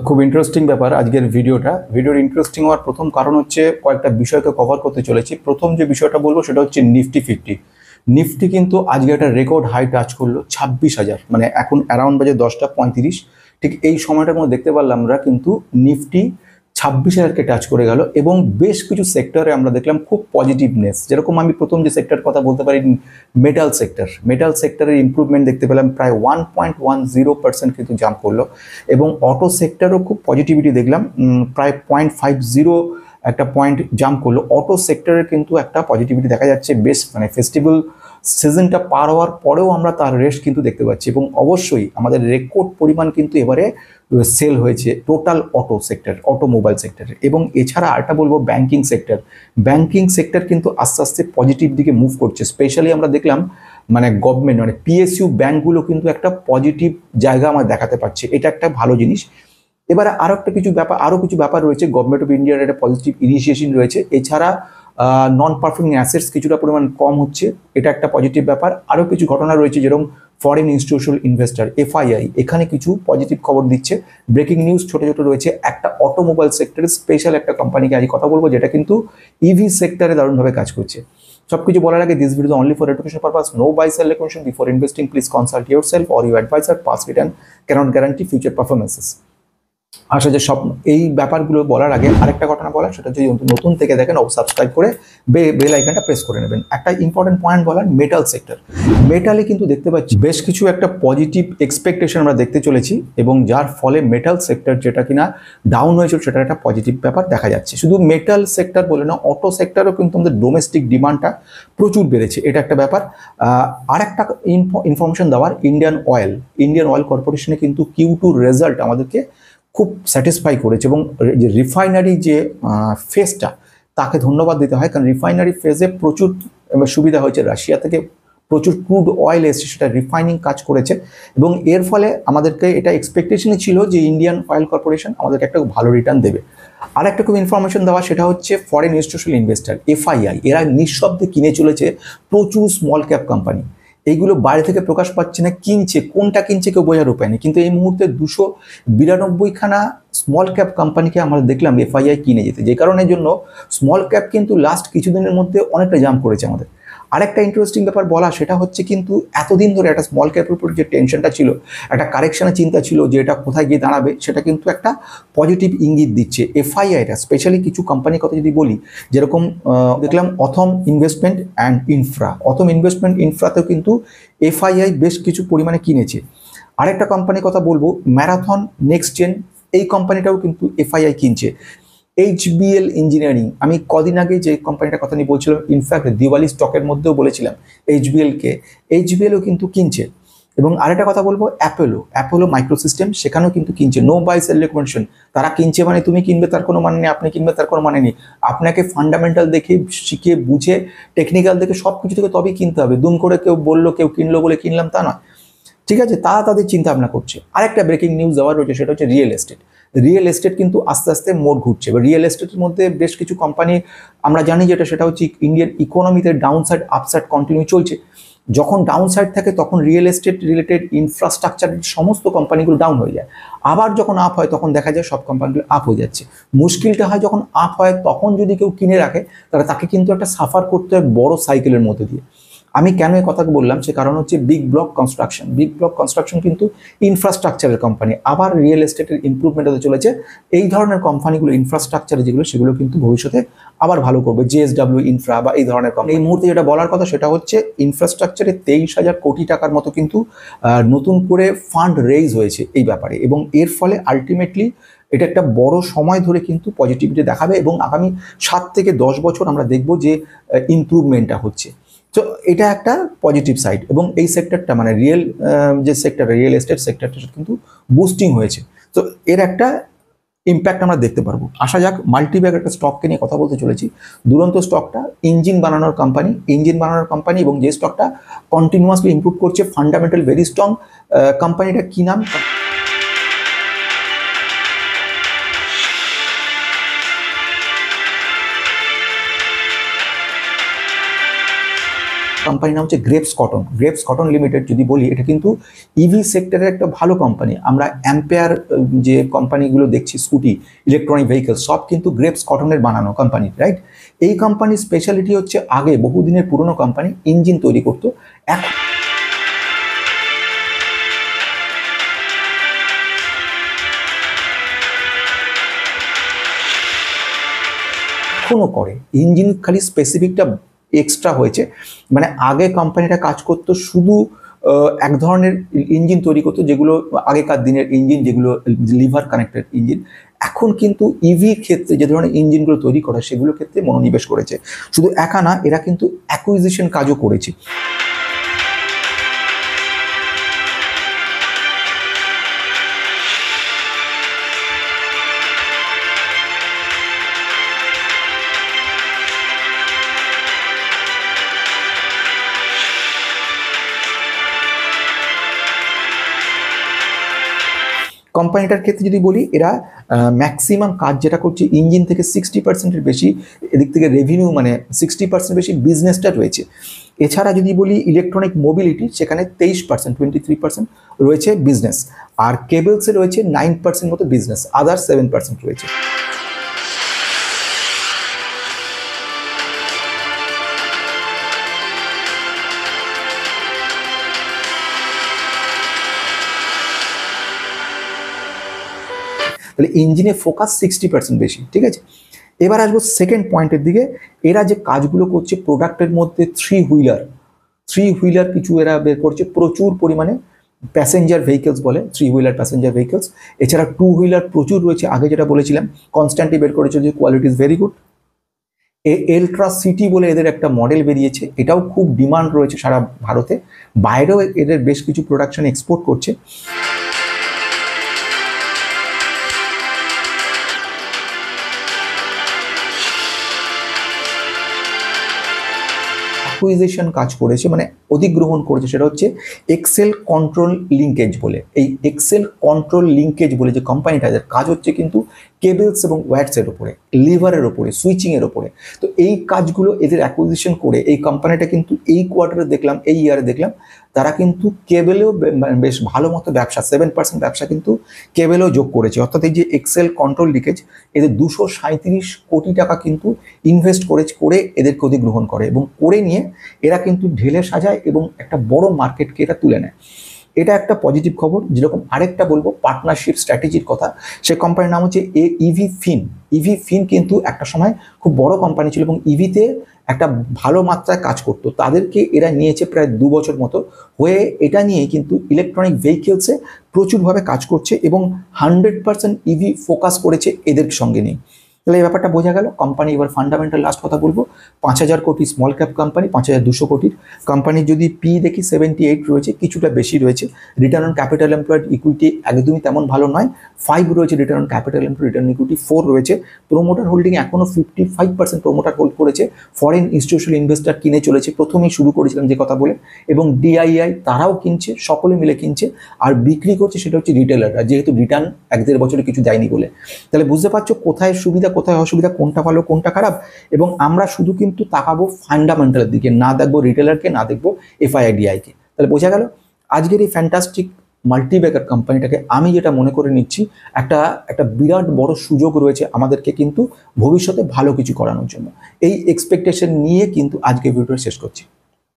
খুব ইন্টারেস্টিং ব্যাপার আজকের ভিডিওর ইন্টারেস্টিং হওয়ার প্রথম কারণ হচ্ছে কয়েকটা বিষয়কে কভার করতে চলেছি। প্রথম যে বিষয়টা বলবো সেটা হচ্ছে নিফটি 50। নিফটি কিন্তু আজকে একটা রেকর্ড হাই টাচ করলো 26,000, মানে এখন অ্যারাউন্ড বাজে 10:35। ঠিক এই সময়টার মধ্যে দেখতে পারলাম আমরা কিন্তু নিফটি 26,000কে টাচ করে গেল এবং বেশ কিছু সেক্টরে আমরা দেখলাম খুব পজিটিভনেস। যেরকম আমি প্রথম যে সেক্টর কথা বলতে পারি মেটাল সেক্টরের ইমপ্রুভমেন্ট দেখতে পেলাম, প্রায় 1.10% কিন্তু জাম্প করলো। এবং অটো সেক্টরও খুব পজিটিভিটি দেখলাম, প্রায় 0.50 একটা পয়েন্ট জাম্প করলো। অটো সেক্টরের কিন্তু একটা পজিটিভিটি দেখা যাচ্ছে, বেশ মানে ফেস্টিভ্যাল সিজনটা পার হওয়ার পরেও আমরা তার রেস্ট কিন্তু দেখতে পাচ্ছি। এবং অবশ্যই আমাদের রেকর্ড পরিমাণ কিন্তু এবারে সেল হয়েছে টোটাল অটোমোবাইল সেক্টরে। এবং এছাড়া আরেকটা বলবো ব্যাংকিং সেক্টর কিন্তু আস্তে আস্তে পজিটিভ দিকে মুভ করছে। স্পেশালি আমরা দেখলাম মানে গভর্নমেন্ট মানে পিএসইউ ব্যাংকগুলো কিন্তু একটা পজিটিভ জায়গা আমরা দেখাতে পারছে, এটা একটা ভালো জিনিস। এবারে আরও কিছু ব্যাপার রয়েছে। গভর্নমেন্ট অফ ইন্ডিয়ার একটা পজিটিভ ইনিশিয়েশন রয়েছে। এছাড়া নন পারফর্মিং অ্যাসেটস কিছুটা পরিমাণ কম হচ্ছে, এটা একটা পজিটিভ ব্যাপার। আরও কিছু ঘটনা রয়েছে, যেরকম ফরেন ইনস্টিটিউশনাল ইনভেস্টর এফআইআই এখানে কিছু পজিটিভ খবর দিচ্ছে। ব্রেকিং নিউজ ছোট রয়েছে। একটা অটোমোবাইল সেক্টরে স্পেশাল একটা কোম্পানিকে আজ কথা বলবো, যেটা কিন্তু ইভি সেক্টরে দারুণভাবে কাজ করছে। সবকিছু বলার আগে, this video only for education purpose, no buy sell recommendation. Before investing please consult yourself or your advisor. Past return cannot guarantee future performances. আসলে যে সব এই ব্যাপারগুলো বলার আগে আরেকটা ঘটনা বলার, সেটা যদি নতুন থেকে দেখেন সাবস্ক্রাইব করে বেল আইকনটা প্রেস করে নেবেন। একটা ইম্পর্টেন্ট পয়েন্ট বলার, মেটালে কিন্তু দেখতে পাচ্ছি বেশ কিছু একটা পজিটিভ এক্সপেকটেশন আমরা দেখতে চলেছি, এবং যার ফলে মেটাল সেক্টর যেটা কিনা ডাউন হয়েছিল সেটার একটা পজিটিভ ব্যাপার দেখা যাচ্ছে। শুধু মেটাল সেক্টর বলে না, অটো সেক্টরও কিন্তু আমাদের ডোমেস্টিক ডিমান্ডটা প্রচুর বেড়েছে, এটা একটা ব্যাপার। আরেকটা ইনফরমেশন দেওয়ার, ইন্ডিয়ান অয়েল কর্পোরেশনে কিন্তু Q2 রেজাল্ট আমাদেরকে খুব স্যাটিসফাই করেছে। এবং যে রিফাইনারি যে ফেজটা, তাকে ধন্যবাদ দিতে হয়, কারণ রিফাইনারি ফেজে প্রচুর সুবিধা হয়েছে। রাশিয়া থেকে প্রচুর ক্রুড অয়েল এসেছে, সেটা রিফাইনিং কাজ করেছে। এবং এর ফলে আমাদেরকে এটা এক্সপেকটেশনই ছিল যে ইন্ডিয়ান অয়েল কর্পোরেশন আমাদেরকে একটা ভালো রিটার্ন দেবে। আর একটা খুব ইনফরমেশন দেওয়া, সেটা হচ্ছে ফরেন ইনস্টিটিউশনাল ইনভেস্টর এফআইআই এরা নিঃশব্দে কিনে চলেছে প্রচুর স্মল ক্যাপ কোম্পানি। এইগুলো বাইরে থেকে প্রকাশ পাচ্ছে না, কোনটা কিনছে কেউ বোঝার উপায় নেই। কিন্তু এই মুহূর্তে 292খানা স্মল ক্যাপ কোম্পানিকে আমরা দেখলাম এফআইআই কিনে যেতে, যে কারণের জন্য স্মল ক্যাপ কিন্তু লাস্ট কিছুদিনের মধ্যে অনেকটা জাম্প করেছে আমাদের। আরেকটা ইন্টারেস্টিং ব্যাপার বলা, সেটা হচ্ছে কিন্তু এতদিন ধরে একটা স্মল ক্যাপের উপর যে টেনশনটা ছিল, একটা কারেকশনের চিন্তা ছিল যে এটা কোথায় গিয়ে দাঁড়াবে, সেটা কিন্তু একটা পজিটিভ ইঙ্গিত দিচ্ছে এফআইআইটা। স্পেশালি কিছু কোম্পানির কথা যদি বলি, যেরকম দেখলাম অথম ইনভেস্টমেন্ট ইনফ্রাতেও কিন্তু এফআইআই বেশ কিছু পরিমাণে কিনেছে। আরেকটা কোম্পানির কথা বলবো, ম্যারাথন নেক্সটজেন, এই কোম্পানিটাও কিন্তু এফআইআই কিনছে। HBL ইঞ্জিনিয়ারিং, আমি কদিন আগে যে কোম্পানিটার কথা নিয়ে বলছিলাম, ইনফ্যাক্ট দিওয়ালি স্টকের মধ্যেও বলেছিলাম HBLও কিন্তু কিনছে। এবং আরেকটা কথা বলবো, অ্যাপোলো মাইক্রোসিস্টেম, সেখানেও কিন্তু কিনছে। No buy sell recommendation. তারা কিনছে মানে তুমি কিনবে তার কোনো মানে নেই, আপনি কিনবে তার কোনো মানে নেই। আপনাকে ফান্ডামেন্টাল দেখে, শিখে, বুঝে, টেকনিক্যাল দেখে সব কিছু থেকে তবেই কিনতে হবে। দুম করে কেউ কিনলো বলে কিনলাম তা নয়, ঠিক আছে? তাদের চিন্তা ভাবনা করছে। আরেকটা ব্রেকিং নিউজ দেওয়ার রয়েছে, সেটা হচ্ছে রিয়েল এস্টেট কিন্তু আস্তে আস্তে মোড় ঘুরছে। এবার রিয়েল এস্টেটের মধ্যে বেশ কিছু কোম্পানি আমরা জানি, সেটা হচ্ছে ইন্ডিয়ান ইকোনমিতে ডাউন সাইড আপসাইড কন্টিনিউ চলছে। যখন ডাউন সাইড থাকে তখন রিয়েল এস্টেট রিলেটেড ইনফ্রাস্ট্রাকচারের সমস্ত কোম্পানিগুলো ডাউন হয়ে যায়। আবার যখন আপ হয় তখন দেখা যায় সব কোম্পানিগুলো আপ হয়ে যাচ্ছে। মুশকিলটা হয় যখন আপ হয়, তখন যদি কেউ কিনে রাখে তাহলে তাকে কিন্তু একটা সাফার করতে হয় বড় সাইকেলের মধ্যে দিয়ে। আমি কেন এই কথা বললাম, সে কারণ হচ্ছে বিগ ব্লক কনস্ট্রাকশন কিন্তু ইনফ্রাস্ট্রাকচারের কোম্পানি। আবার রিয়েল এস্টেটের ইমপ্রুভমেন্ট হতে চলেছে। এই ধরনের কোম্পানিগুলো ইনফ্রাস্ট্রাকচারে সেগুলো কিন্তু ভবিষ্যতে আবার ভালো করবে। JSW ইনফ্রা বা এই ধরনের কোম্পানি। এই মুহূর্তে যেটা বলার কথা, সেটা হচ্ছে ইনফ্রাস্ট্রাকচারে 23,000 কোটি টাকার মতো কিন্তু নতুন করে ফান্ড রেইজ হয়েছে এই ব্যাপারে। এবং এর ফলে আলটিমেটলি এটা একটা বড় সময় ধরে কিন্তু পজিটিভিটি দেখাবে, এবং আগামী 7 থেকে 10 বছর আমরা দেখব যে ইমপ্রুভমেন্টটা হচ্ছে। তো এটা একটা পজিটিভ সাইড। এবং এই সেক্টরটা মানে রিয়েল এস্টেট সেক্টরটা কিন্তু বুস্টিং হয়েছে। তো এর একটা ইম্প্যাক্ট আমরা দেখতে পারবো। আসা যাক, মাল্টিব্যাগ একটা স্টককে নিয়ে কথা বলতে চলেছি। দুরন্ত স্টকটা ইঞ্জিন বানানোর কোম্পানি, এবং যে স্টকটা কন্টিনিউয়াসলি ইমপ্রুভ করছে, ফান্ডামেন্টাল ভেরি স্ট্রং। কোম্পানিটা কি নাম? কোম্পানির নাম হচ্ছে grapes cotton. Grapes cotton limited যদি বলি, এটা কিন্তু ইভি সেক্টরের একটা ভালো কোম্পানি। আমরা অ্যাম্পেয়ার যে কোম্পানিগুলো দেখছি, স্কুটি, ইলেকট্রনিক ভেহিকেল, সব কিন্তু গ্রেপস কটনের বানানো কোম্পানি, রাইট? এই কোম্পানির স্পেশালিটি হচ্ছে আগে বহুদিনের পুরনো কোম্পানি ইঞ্জিন তৈরি করতো, এখনো করে। ইঞ্জিন খালি স্পেসিফিকটা এক্সট্রা হয়েছে, মানে আগে কোম্পানিটা কাজ করতো শুধু এক ধরনের ইঞ্জিন তৈরি করতো, যেগুলো আগেকার দিনের ইঞ্জিন, যেগুলো লিভার কানেক্টেড ইঞ্জিন। এখন কিন্তু ইভির ক্ষেত্রে যে ধরনের ইঞ্জিনগুলো তৈরি করা, সেগুলোর ক্ষেত্রে মনোনিবেশ করেছে। শুধু একা না, এরা কিন্তু অ্যাকুইজিশন কাজও করেছে। কোম্পানিটার ক্ষেত্রে যদি বলি, এরা ম্যাক্সিমাম কাজ যেটা করছে ইঞ্জিন থেকে 60%-এর বেশি, এদিক থেকে রেভিনিউ মানে 60% বেশি বিজনেসটা রয়েছে। এছাড়া যদি বলি ইলেকট্রনিক মোবিলিটি, সেখানে 23%, 23% রয়েছে বিজনেস, আর কেবলসে রয়েছে 9% মতো বিজনেস, আদার 7% রয়েছে। তাহলে ইঞ্জিনে ফোকাস 60% বেশি, ঠিক আছে? এবার আসবো সেকেন্ড পয়েন্টের দিকে। এরা যে কাজগুলো করছে প্রোডাক্টের মধ্যে, থ্রি হুইলার কিছু এরা বের করছে প্রচুর পরিমাণে, প্যাসেঞ্জার ভেহিকেলস বলে, থ্রি হুইলার প্যাসেঞ্জার ভেহিকেলস। এছাড়া টু হুইলার প্রচুর রয়েছে, আগে যেটা বলেছিলাম কনস্ট্যান্টলি বের করেছে, যে কোয়ালিটি ইজ ভেরি গুড। এলট্রা সিটি বলে এদের একটা মডেল বেরিয়েছে, এটাও খুব ডিমান্ড রয়েছে সারা ভারতে, বাইরেও এদের বেশ কিছু প্রোডাকশন এক্সপোর্ট করছে। অ্যাকুইজিশন কাজ করেছে, মানে অধিগ্রহণ করেছে, সেটা হচ্ছে এক্সেল কন্ট্রোল লিঙ্কেজ বলে। এই এক্সেল কন্ট্রোল লিঙ্কেজ বলে যে কোম্পানিটা, এদের কাজ হচ্ছে কিন্তু কেবলস এবং ওয়্যারসের ওপরে, লিভারের ওপরে, সুইচিংয়ের ওপরে। তো এই কাজগুলো এদের অ্যাকুইজিশন করে এই কোম্পানিটা কিন্তু এই কোয়ার্টারে দেখলাম, এই ইয়ারে দেখলাম, তারা কিন্তু কেবলেও বেশ ভালো মতো ব্যবসা, 7% ব্যবসা কিন্তু কেবলেও যোগ করেছে। অর্থাৎ এই যে এক্সেল কন্ট্রোল লিকেজ, এদের 237 কোটি টাকা কিন্তু ইনভেস্ট করে এদেরকে অধিগ্রহণ করে, এবং করে নিয়ে এরা কিন্তু ঢেলে সাজায় এবং একটা বড় মার্কেটকে এটা তুলে নেয়। এটা একটা পজিটিভ খবর। যেরকম আরেকটা বলবো পার্টনারশিপ স্ট্র্যাটেজির কথা, সে কোম্পানির নাম হচ্ছে ইভি ফিন। ইভি ফিন কিন্তু একটা সময় খুব বড় কোম্পানি ছিল এবং ইভিতে একটা ভালো মাত্রায় কাজ করতো। তাদেরকে এরা নিয়েছে প্রায় 2 বছর মতো হয়ে, এটা নিয়ে কিন্তু ইলেকট্রনিক ভেহিকেলসে প্রচুরভাবে কাজ করছে এবং 100% ইভি ফোকাস করেছে এদের সঙ্গে নিয়ে। তাহলে এই ব্যাপারটা বোঝা গেল। কোম্পানি এবার ফান্ডামেন্টাল লাস্ট কথা বলবো, 5000 কোটি স্মল ক্যাপ কোম্পানি, 5200 কোটির কোম্পানির যদি পি দেখি 78 রয়েছে, কিছুটা বেশি রয়েছে। Return on capital employed equity একদমই তেমন ভালো নয়, 5 রয়েছে return on capital employed, return equity 4 রয়েছে। প্রোমোটার হোল্ডিং এখনও 55% প্রোমোটার হোল্ড করেছে, ফরেন ইনস্টিটিউশনাল ইনভেস্টার কিনে চলেছে, প্রথমেই শুরু করেছিলাম যে কথা বলে, এবং ডিআইআই তারাও কিনছে, সকলে মিলে কিনছে, আর বিক্রি করছে সেটা হচ্ছে রিটেলাররা, যেহেতু রিটার্ন 1-1.5 বছরে কিছু দেয়নি বলে। তাহলে বুঝতে পারছো কোথায় সুবিধা কোথায় অসুবিধা, কোনটা ভালো কোনটা খারাপ। এবং আমরা শুধু কিন্তু তাকাবো ফান্ডামেন্টালের দিকে, না দেখবো রিটেলারকে, না দেখবো এফআইআইডিআইকে। তাহলে বোঝা গেল আজকের এই ফ্যান্টাস্টিক মাল্টিব্যাগার কোম্পানিটাকে আমি যেটা মনে করে নিচ্ছি, একটা বিরাট বড় সুযোগ রয়েছে আমাদেরকে কিন্তু ভবিষ্যতে ভালো কিছু করানোর জন্য। এই এক্সপেকটেশন নিয়ে কিন্তু আজকে ভিডিওটা শেষ করছি।